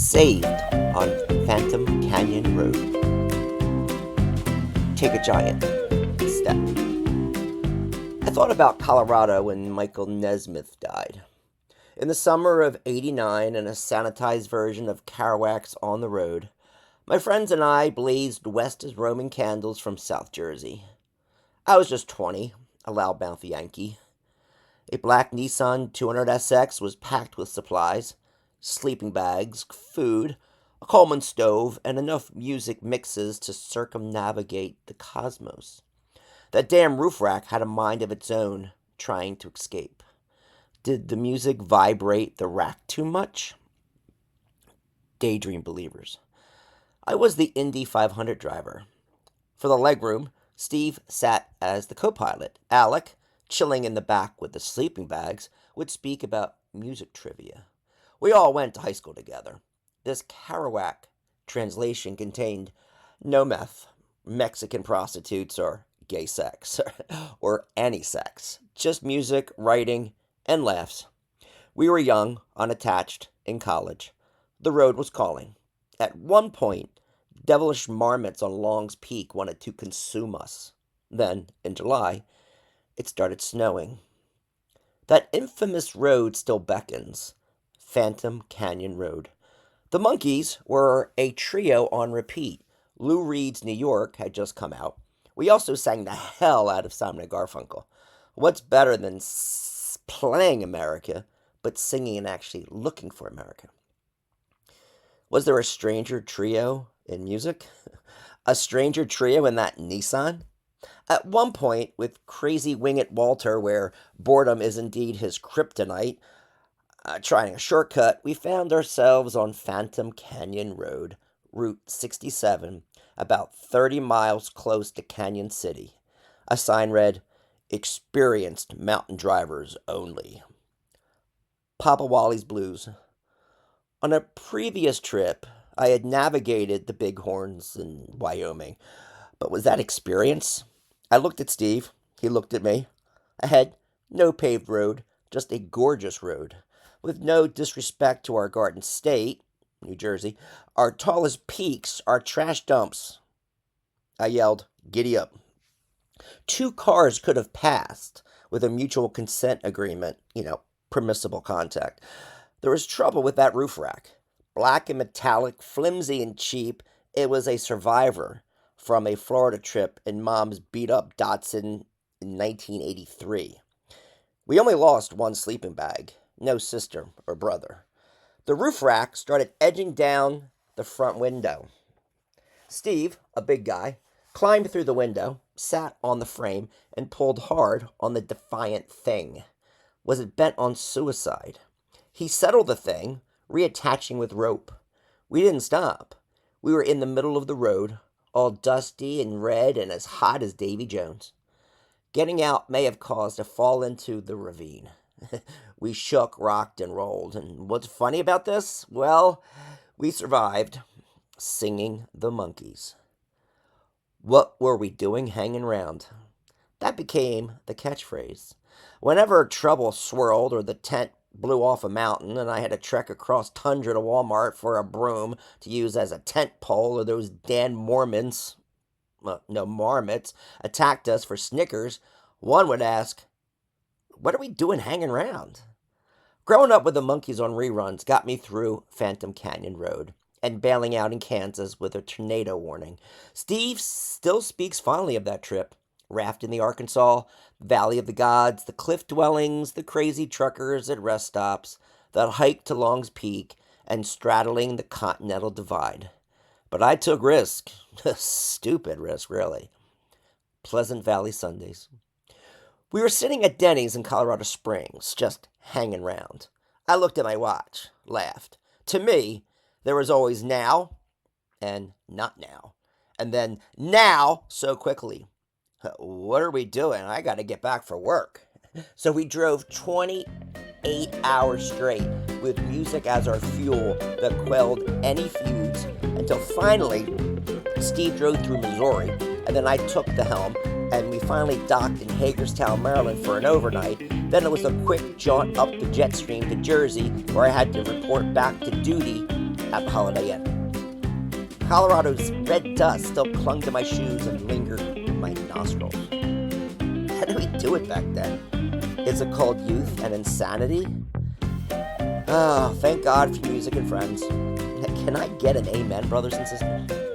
Saved on Phantom Canyon Road. Take a giant step. I thought about Colorado when Michael Nesmith died. In the summer of '89, in a sanitized version of Kerouac's On the Road, my friends and I blazed west as Roman candles from South Jersey. I was just 20, a loudmouth Yankee. A black Nissan 200SX was packed with supplies, sleeping bags, food, a Coleman stove, and enough music mixes to circumnavigate the cosmos. That damn roof rack had a mind of its own, trying to escape. Did the music vibrate the rack too much? Daydream believers. I was the Indy 500 driver. For the legroom, Steve sat as the co-pilot. Alec, chilling in the back with the sleeping bags, would speak about music trivia. We all went to high school together. This Kerouac translation contained no meth, Mexican prostitutes, or gay sex, or any sex. Just music, writing, and laughs. We were young, unattached, in college. The road was calling. At one point, devilish marmots on Long's Peak wanted to consume us. Then, in July, it started snowing. That infamous road still beckons. Phantom Canyon Road. The Monkees were a trio on repeat. Lou Reed's New York had just come out. We also sang the hell out of Simon and Garfunkel. What's better than playing America, but singing and actually looking for America? Was there a stranger trio in music? A stranger trio in that Nissan? At one point, with crazy Wing It Walter, where boredom is indeed his kryptonite, trying a shortcut, we found ourselves on Phantom Canyon Road, Route 67, about 30 miles close to Canyon City. A sign read, "Experienced mountain drivers only." Papa Wally's Blues. On a previous trip, I had navigated the Bighorns in Wyoming, but was that experience? I looked at Steve. He looked at me. Ahead, no paved road, just a gorgeous road. With no disrespect to our Garden State, New Jersey, our tallest peaks are trash dumps. I yelled, "Giddy up." Two cars could have passed with a mutual consent agreement, permissible contact. There was trouble with that roof rack. Black and metallic, flimsy and cheap, it was a survivor from a Florida trip in Mom's beat-up Datsun in 1983. We only lost one sleeping bag, no sister or brother. The roof rack started edging down the front window. Steve, a big guy, climbed through the window, sat on the frame, and pulled hard on the defiant thing. Was it bent on suicide? He settled the thing, reattaching with rope. We didn't stop. We were in the middle of the road, all dusty and red and as hot as Davy Jones. Getting out may have caused a fall into the ravine. We shook, rocked, and rolled. And what's funny about this? Well, we survived, singing the Monkees. What were we doing hanging around? That became the catchphrase. Whenever trouble swirled or the tent blew off a mountain and I had to trek across tundra to Walmart for a broom to use as a tent pole, or those damn marmots attacked us for Snickers, one would ask, what are we doing hanging around? Growing up with the Monkees on reruns got me through Phantom Canyon Road and bailing out in Kansas with a tornado warning. Steve still speaks fondly of that trip. Rafting the Arkansas, Valley of the Gods, the cliff dwellings, the crazy truckers at rest stops, the hike to Long's Peak, and straddling the Continental Divide. But I took risk. Stupid risk, really. Pleasant Valley Sundays. We were sitting at Denny's in Colorado Springs, just hanging around. I looked at my watch, laughed. To me, there was always now and not now. And then now so quickly. What are we doing? I got to get back for work. So we drove 28 hours straight with music as our fuel that quelled any feuds until finally Steve drove through Missouri, and then I took the helm, and we finally docked in Hagerstown, Maryland for an overnight. Then it was a quick jaunt up the jet stream to Jersey, where I had to report back to duty at Holiday Inn. Colorado's red dust still clung to my shoes and lingered in my nostrils. How did we do it back then? Is it called youth and insanity? Oh, thank God for music and friends. Can I get an amen, brothers and sisters?